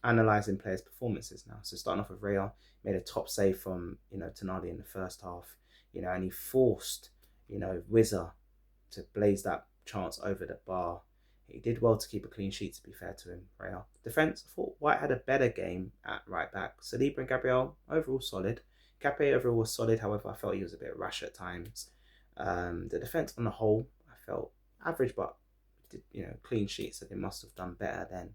analysing players' performances now. So starting off with Real, made a top save from, Tonali in the first half, and he forced, Wizza to blaze that chance over the bar. He did well to keep a clean sheet, to be fair to him, Real. Defence, I thought White had a better game at right back. Saliba and Gabriel, overall solid. Cape overall was solid, however, I felt he was a bit rash at times. The defence on the whole, I felt average, but did, clean sheet, so they must have done better than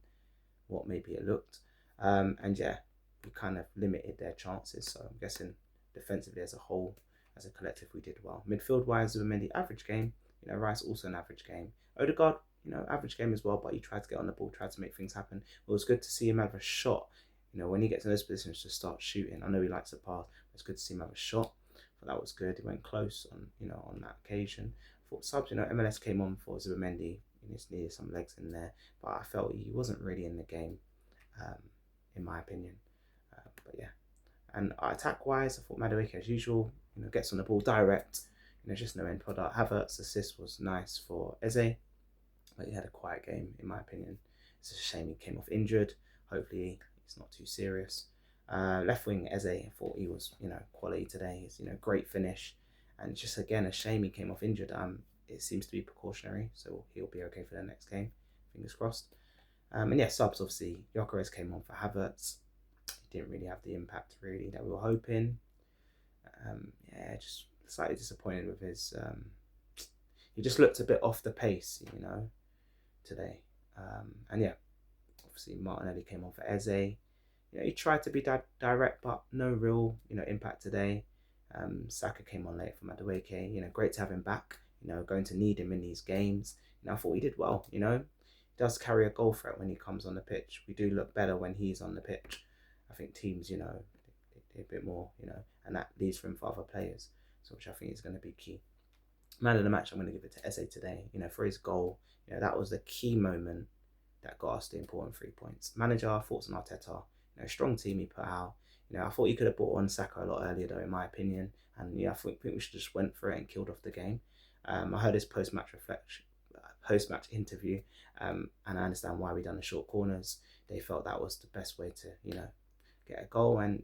what maybe it looked. And yeah, we kind of limited their chances. So I'm guessing defensively as a whole, as a collective, we did well. Midfield wise, Zubimendi, average game. Rice also an average game. Odegaard, average game as well, but he tried to get on the ball, tried to make things happen. It was good to see him have a shot. When he gets in those positions to start shooting. I know he likes to pass, but it's good to see him have a shot. But that was good. He went close on, on that occasion. I thought subs, MLS came on for Zubimendi. He just needed some legs in there, but I felt he wasn't really in the game, in my opinion. But yeah, and attack wise, I thought Madueke as usual, gets on the ball direct, just no end product. Havertz's assist was nice for Eze, but he had a quiet game, in my opinion. It's a shame he came off injured. Hopefully it's not too serious. Left wing Eze, I thought he was, quality today. He's, great finish, and just again a shame he came off injured. It seems to be precautionary, so he'll be okay for the next game. Fingers crossed. And yeah, subs, obviously, Gyökeres came on for Havertz. He didn't really have the impact, really, that we were hoping. Yeah, just slightly disappointed with his... he just looked a bit off the pace, today. And yeah, obviously, Martinelli came on for Eze. He tried to be direct, but no real, impact today. Saka came on late for Madueke. Great to have him back. Going to need him in these games. I thought he did well. He does carry a goal threat when he comes on the pitch. We do look better when he's on the pitch. I think teams, they a bit more, and that leaves room for other players. So which I think is going to be key. Man of the match, I'm going to give it to Eze today. For his goal. That was the key moment that got us the important 3 points. Manager, thoughts on Arteta. Strong team he put out. I thought he could have brought on Saka a lot earlier, though, in my opinion. And I think we should just went for it and killed off the game. I heard his post-match interview, and I understand why we done the short corners. They felt that was the best way to, get a goal, and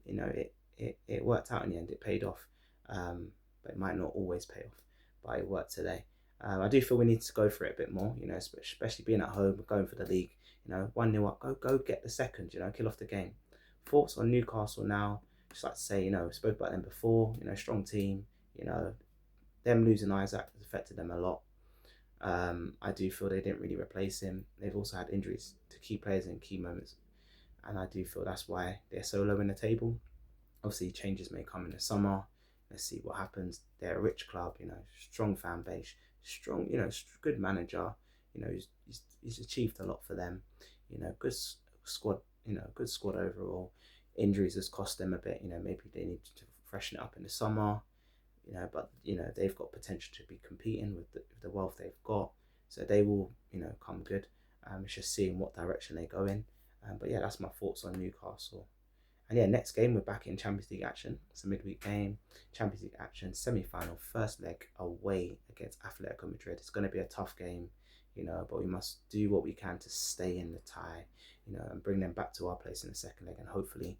it worked out in the end. It paid off, but it might not always pay off. But it worked today. I do feel we need to go for it a bit more, especially being at home, going for the league. 1-0 up, go get the second. Kill off the game. Thoughts on Newcastle now? Just like to say, spoke about them before. Strong team. Them losing Isaac has affected them a lot. I do feel they didn't really replace him. They've also had injuries to key players in key moments, and I do feel that's why they're so low in the table. Obviously, changes may come in the summer. Let's see what happens. They're a rich club, strong fan base, strong, good manager. He's achieved a lot for them. Good squad. Good squad overall. Injuries has cost them a bit. Maybe they need to freshen it up in the summer. But they've got potential to be competing with the wealth they've got, so they will come good. It's just seeing what direction they go in. But yeah, that's my thoughts on Newcastle. And yeah, next game we're back in Champions League action. It's a midweek game, Champions League action, semi-final, first leg away against Atletico Madrid. It's going to be a tough game, but we must do what we can to stay in the tie, and bring them back to our place in the second leg, and hopefully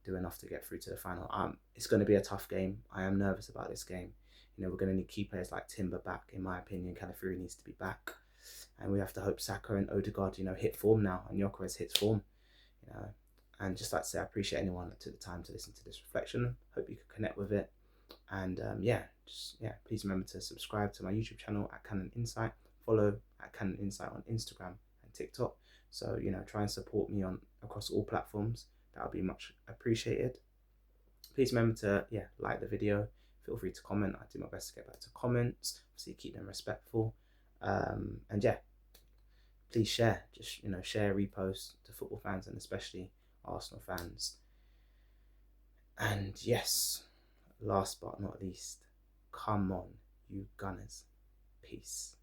do enough to get through to the final. It's going to be a tough game. I am nervous about this game. We're going to need key players like Timber back, in my opinion. Calafiori needs to be back, and we have to hope Saka and Odegaard, hit form now, and Gyökeres hits form, And just like to say, I appreciate anyone that took the time to listen to this reflection. Hope you could connect with it, and please remember to subscribe to my YouTube channel at Canon Insight. Follow at Canon Insight on Instagram and TikTok. So try and support me across all platforms. That would be much appreciated. Please remember to like the video. Feel free to comment. I do my best to get back to comments. Obviously, keep them respectful. And please share. Just share, repost to football fans and especially Arsenal fans. And yes, last but not least, come on, you Gunners. Peace.